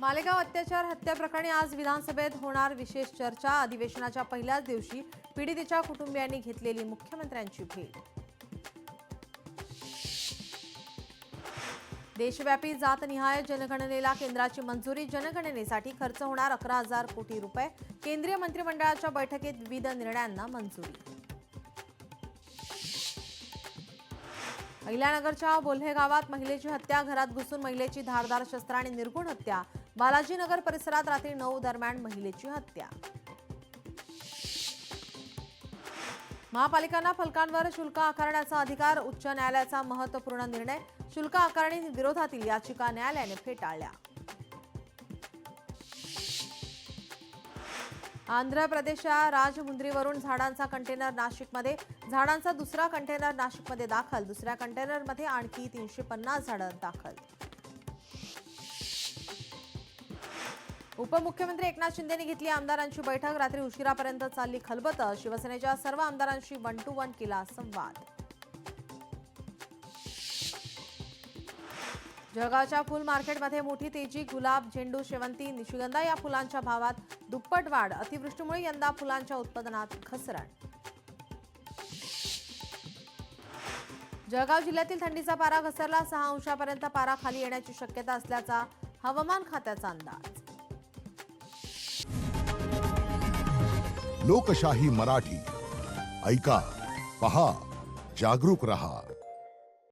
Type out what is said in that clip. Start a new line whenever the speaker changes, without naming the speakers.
मालेगाव अत्याचार हत्या प्रकरणी आज विधानसभेत होणार विशेष चर्चा। अधिवेशनाच्या पहिल्याच दिवशी पीडितेच्या कुटुंबियांनी घेतलेली मुख्यमंत्र्यांची भेट। देशव्यापी जातनिहाय जनगणनेला केंद्राची मंजुरी। जनगणनेसाठी खर्च होणार 11,000 कोटी रुपये। केंद्रीय मंत्रिमंडळाच्या बैठकीत विविध निर्णयांना मंजुरी। अहिल्यानगरच्या बोल्हे गावात महिलेची हत्या। घरात घुसून महिलेची धारदार शस्त्राने निर्घुण हत्या। बालाजीनगर परिसरात रात्री 9 दरम्यान महिलेची हत्या। महापालिकांना फलकांवर शुल्क आकारण्याचा अधिकार। उच्च न्यायालयाचा महत्त्वपूर्ण निर्णय। शुल्क आकारणी विरोधातील याचिका न्यायालयाने फेटाळल्या। आंध्र प्रदेशच्या राजमुंद्रीवरून झाडांचा कंटेनर नाशिकमध्ये। झाडांचा दुसरा कंटेनर नाशिकमध्ये दाखल। दुसऱ्या कंटेनरमध्ये आणखी 350 झाडं दाखल। उपमुख्यमंत्री एकनाथ शिंदेंनी घेतली आमदारांची बैठक। रात्री उशिरापर्यंत चालली खलबत। शिवसेनेच्या सर्व आमदारांशी 1 to 1 केला संवाद। जळगावच्या फुल मार्केटमध्ये मोठी तेजी। गुलाब, झेंडू, शेवंती, निशिगंधा या फुलांच्या भावात दुप्पट वाढ। अतिवृष्टीमुळे यंदा फुलांच्या उत्पादनात घसरण। जळगाव जिल्ह्यातील थंडीचा पारा घसरला। 6 अंशापर्यंत पारा खाली येण्याची शक्यता असल्याचा हवामान खात्याचा अंदाज।
लोकशाही मराठी ऐका, पहा, जागरूक रहा।